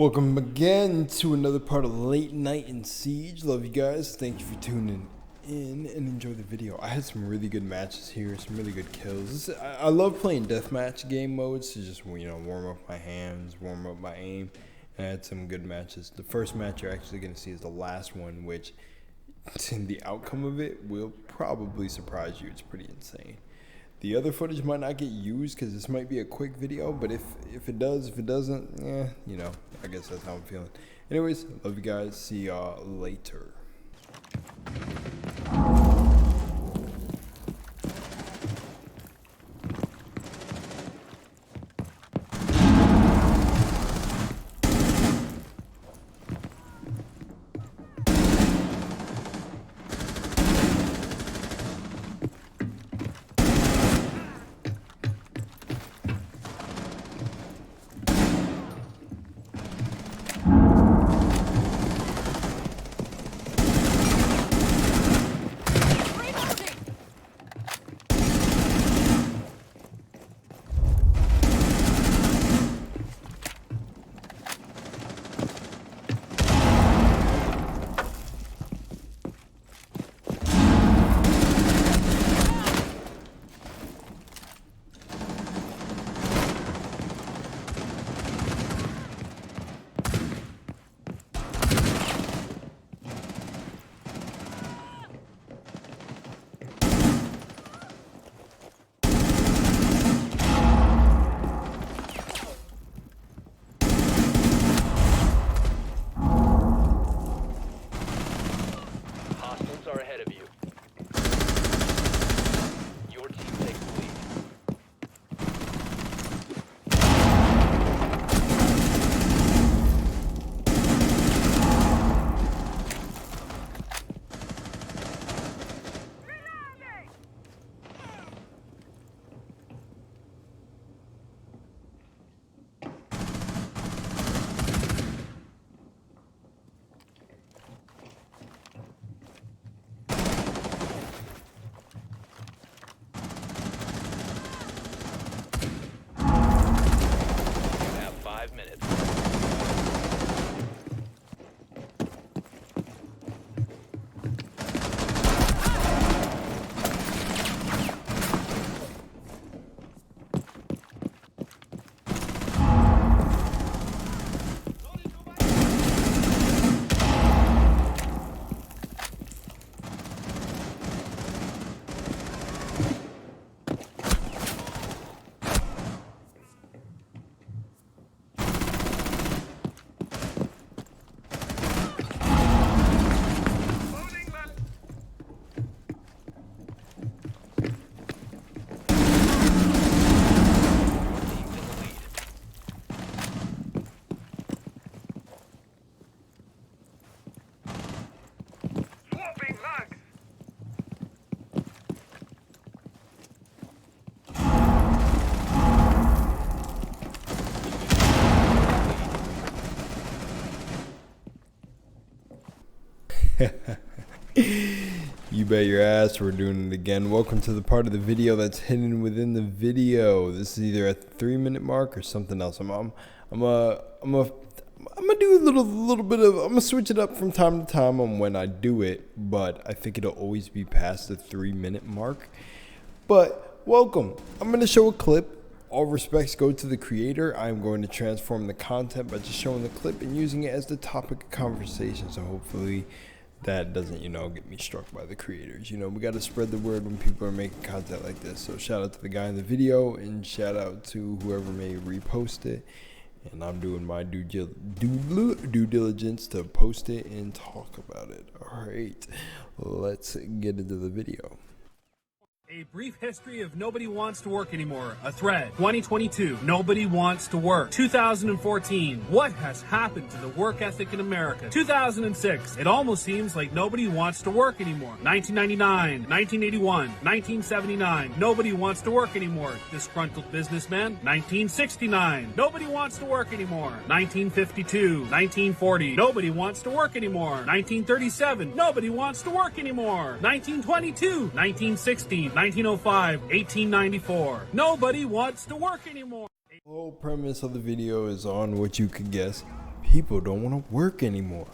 Welcome again to another part of Late Night in Siege. Love you guys. Thank you for tuning in and enjoy the video. I had some really good matches here, some really good kills. I love playing deathmatch game modes to just, warm up my hands, warm up my aim. And I had some good matches. The first match you're actually going to see is the last one, which the outcome of it will probably surprise you. It's pretty insane. The other footage might not get used because this might be a quick video, but if it does, if it doesn't, I guess that's how I'm feeling. Anyways, love you guys. See y'all later. You bet your ass we're doing it again. Welcome to the part of the video that's hidden within the video. This is either at the 3-minute mark or something else. I'm gonna do a little bit of, I'm gonna switch it up from time to time on when I do it, but I think it'll always be past the 3-minute mark. But welcome. I'm gonna show a clip. All respects go to the creator. I'm going to transform the content by just showing the clip and using it as the topic of conversation. So hopefully that doesn't, get me struck by the creators. We got to spread the word when people are making content like this. So shout out to the guy in the video and shout out to whoever may repost it. And I'm doing my due diligence to post it and talk about it. All right, let's get into the video. A brief history of nobody wants to work anymore. A thread. 2022. Nobody wants to work. 2014. What has happened to the work ethic in America? 2006. It almost seems like nobody wants to work anymore. 1999. 1981. 1979. Nobody wants to work anymore. Disgruntled businessman. 1969. Nobody wants to work anymore. 1952. 1940. Nobody wants to work anymore. 1937. Nobody wants to work anymore. 1922. 1960. 1905, 1894. Nobody wants to work anymore. The whole premise of the video is on what you could guess. people don't want to work anymore.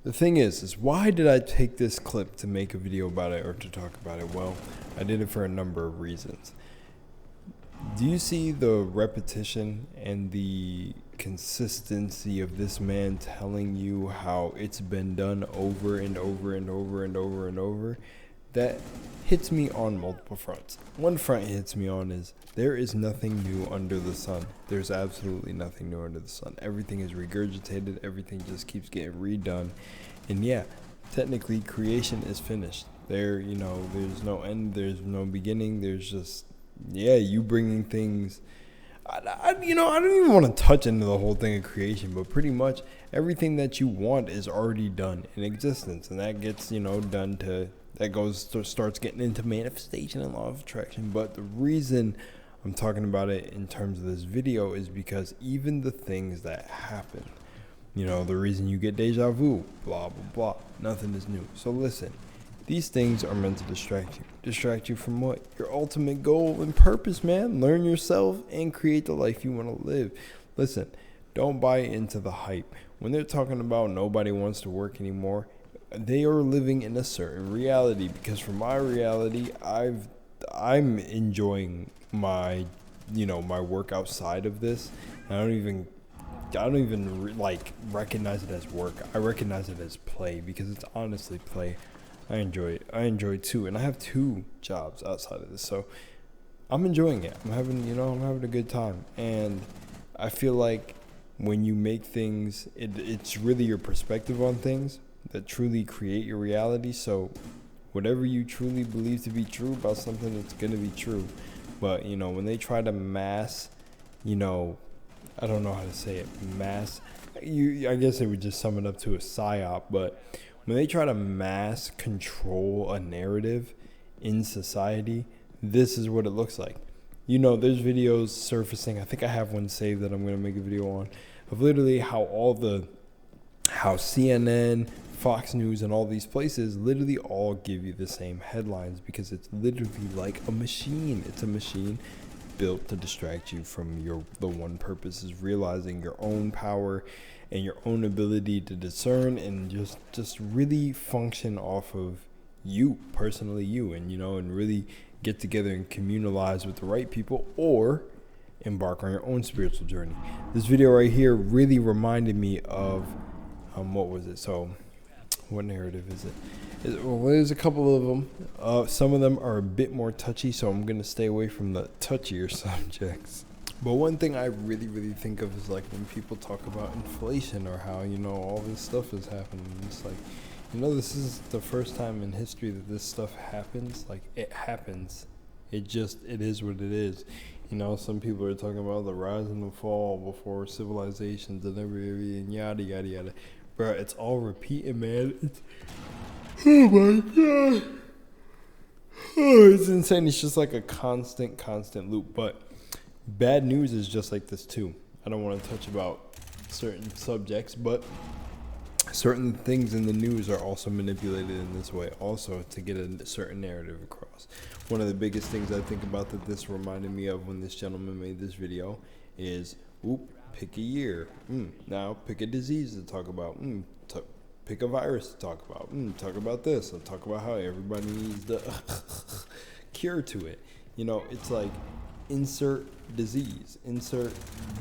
The thing is why did I take this clip to make a video about it or to talk about it? Well, I did it for a number of reasons. Do you see the repetition and the consistency of this man telling you how it's been done over and over and over and over and over? That hits me on multiple fronts. One front it hits me on is there is nothing new under the sun. There's absolutely nothing new under the sun. Everything is regurgitated. Everything just keeps getting redone. And yeah, technically creation is finished. There's no end. There's no beginning. There's just, you bringing things. I don't even want to touch into the whole thing of creation, but pretty much everything that you want is already done in existence. And that gets, starts getting into manifestation and law of attraction. But the reason I'm talking about it in terms of this video is because even the things that happen, the reason you get deja vu, blah, blah, blah, nothing is new. So listen, these things are meant to distract you. Distract you from what? Your ultimate goal and purpose, man. Learn yourself and create the life you want to live. Listen, don't buy into the hype. When they're talking about nobody wants to work anymore, they are living in a certain reality, because for my reality, I'm enjoying my work outside of this. I don't even recognize it as work. I recognize it as play, because it's honestly play. I enjoy it. I enjoy it too, and I have 2 jobs outside of this, so I'm enjoying it. I'm having a good time, and I feel like when you make things, it's really your perspective on things that truly create your reality. So whatever you truly believe to be true about something, it's going to be true. But when they try to mass, I don't know how to say it, I guess it would just sum it up to a psyop. But when they try to mass control a narrative in society, this is what it looks like. There's videos surfacing. I think I have one saved that I'm going to make a video on, of literally how CNN, Fox News, and all these places literally all give you the same headlines, because it's literally like a machine. It's a machine built to distract you from the one purpose, is realizing your own power and your own ability to discern and just really function off of you, personally you, and really get together and communalize with the right people, or embark on your own spiritual journey. This video right here really reminded me of what was it? So what narrative is it? Well, there's a couple of them. Some of them are a bit more touchy, so I'm gonna stay away from the touchier subjects. But one thing I really, really think of is like when people talk about inflation, or how, all this stuff is happening. It's like, this is the first time in history that this stuff happens. Like, it happens. It is what it is. Some people are talking about the rise and the fall before civilizations and everything, yada, yada, yada. Bro, it's all repeating, man. Oh my God. Oh, it's insane. It's just like a constant loop. But bad news is just like this too. I don't want to touch about certain subjects, but certain things in the news are also manipulated in this way, also to get a certain narrative across. One of the biggest things I think about that this reminded me of when this gentleman made this video is, pick a year. Now pick a disease to talk about. Pick a virus to talk about. Talk about this. And talk about how everybody needs the cure to it. It's like, insert disease, insert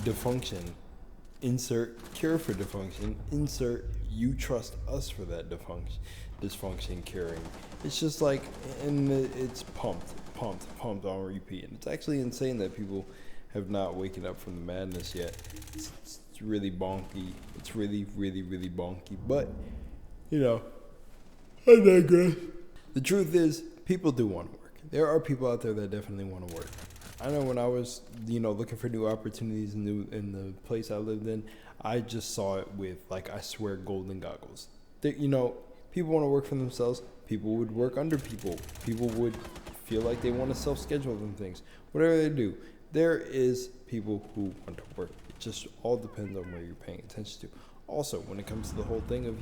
dysfunction, insert cure for dysfunction, insert you trust us for that dysfunction curing. It's just like, and it's pumped on repeat. And it's actually insane that people have not waken up from the madness yet. It's really bonky. It's really, really, really bonky. But, I digress. The truth is, people do want to work. There are people out there that definitely want to work. I know when I was, looking for new opportunities in the place I lived in, I just saw it with, I swear, golden goggles. People want to work for themselves. People would work under people. People would feel like they want to self-schedule them things. Whatever they do, there is people who want to work. It just all depends on where you're paying attention to. Also, when it comes to the whole thing of,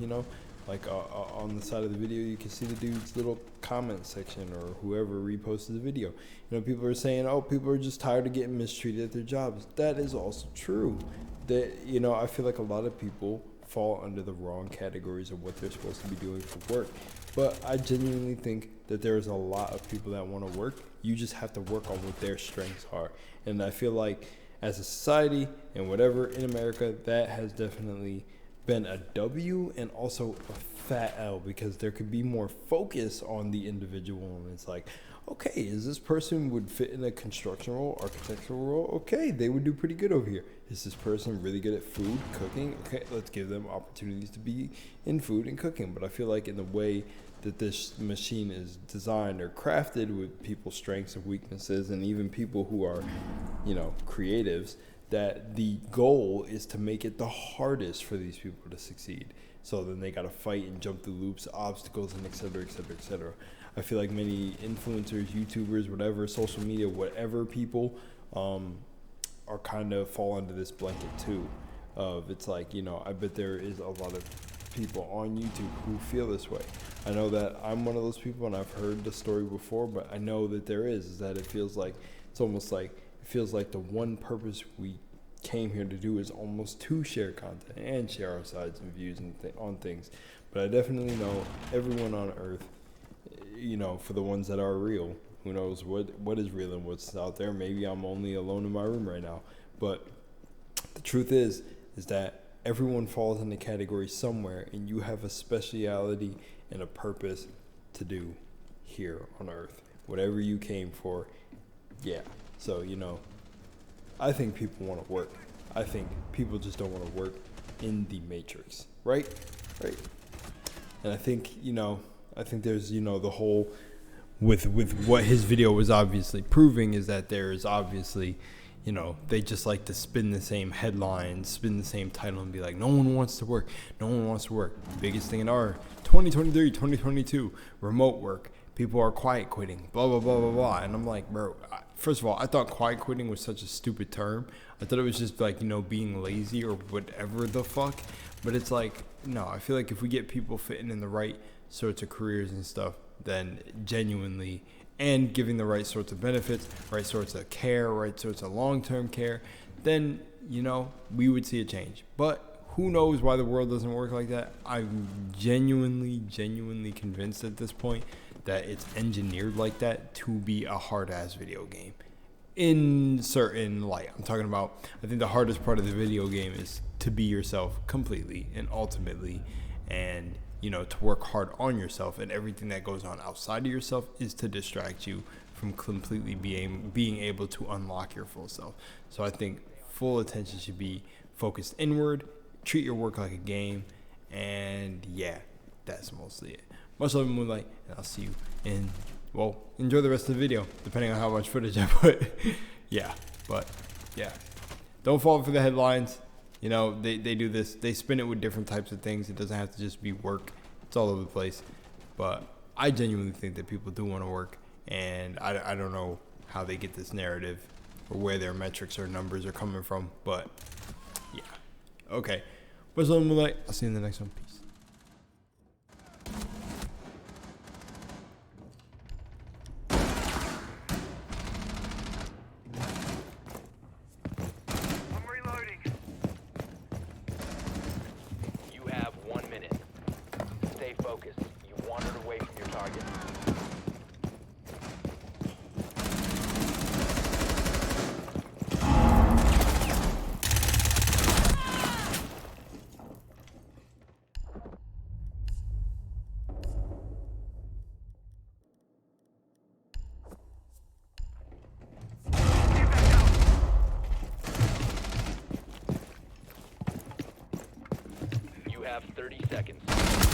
on the side of the video, you can see the dude's little comment section, or whoever reposted the video. People are saying, people are just tired of getting mistreated at their jobs. That is also true. that, you know, I feel like a lot of people fall under the wrong categories of what they're supposed to be doing for work. But I genuinely think that there's a lot of people that want to work. You just have to work on what their strengths are. And I feel like as a society and whatever in America, that has definitely been a W and also a fat L, because there could be more focus on the individual. And it's like, okay, is this person would fit in a construction role, architectural role? Okay, they would do pretty good over here. Is this person really good at food, cooking? Okay, let's give them opportunities to be in food and cooking. But I feel like in the way that this machine is designed or crafted with people's strengths and weaknesses, and even people who are, you know, creatives, that the goal is to make it the hardest for these people to succeed. So then they got to fight and jump through loops, obstacles, and et cetera, et cetera, et cetera. I feel like many influencers, YouTubers, whatever, social media, whatever people are kind of fall under this blanket too. Of it's like, you know, I bet there is a lot of people on YouTube who feel this way. I know that I'm one of those people, and I've heard the story before, but I know that there is that it feels like, it's almost like, it feels like the one purpose we came here to do is almost to share content and share our sides and views and on things. But I definitely know everyone on earth, you know, for the ones that are real, who knows what is real and what's out there. Maybe I'm only alone in my room right now, but the truth is that everyone falls in the category somewhere, and you have a speciality and a purpose to do here on earth, whatever you came for. Yeah. So, you know, I think people want to work. I think people just don't want to work in the matrix, right? And I think, you know, there's, you know, the whole with what his video was obviously proving is that there is obviously, you know, they just like to spin the same headlines, spin the same title, and be like, no one wants to work. No one wants to work. Biggest thing in our 2023, 2022, remote work. People are quiet quitting, blah, blah, blah, blah, blah. And I'm like, bro, first of all, I thought quiet quitting was such a stupid term. I thought it was just like, you know, being lazy or whatever the fuck. But it's like, no, I feel like if we get people fitting in the right sorts of careers and stuff, then genuinely, and giving the right sorts of benefits, right sorts of care, right sorts of long-term care, then, you know, we would see a change. But who knows why the world doesn't work like that? I'm genuinely convinced at this point that it's engineered like that to be a hard-ass video game. In certain light, I'm talking about, I think the hardest part of the video game is to be yourself completely and ultimately, and, you know, to work hard on yourself, and everything that goes on outside of yourself is to distract you from completely being able to unlock your full self. So I think full attention should be focused inward, treat your work like a game, and yeah, that's mostly it. Much love and moonlight, and I'll see you in, well, enjoy the rest of the video, depending on how much footage I put. Yeah, don't fall for the headlines. You know, they do this, they spin it with different types of things. It doesn't have to just be work. It's all over the place. But I genuinely think that people do want to work, and I don't know how they get this narrative or where their metrics or numbers are coming from, but yeah. Okay. Much love and moonlight. I'll see you in the next one. Peace. Focused. You wandered away from your target. You have 30 seconds.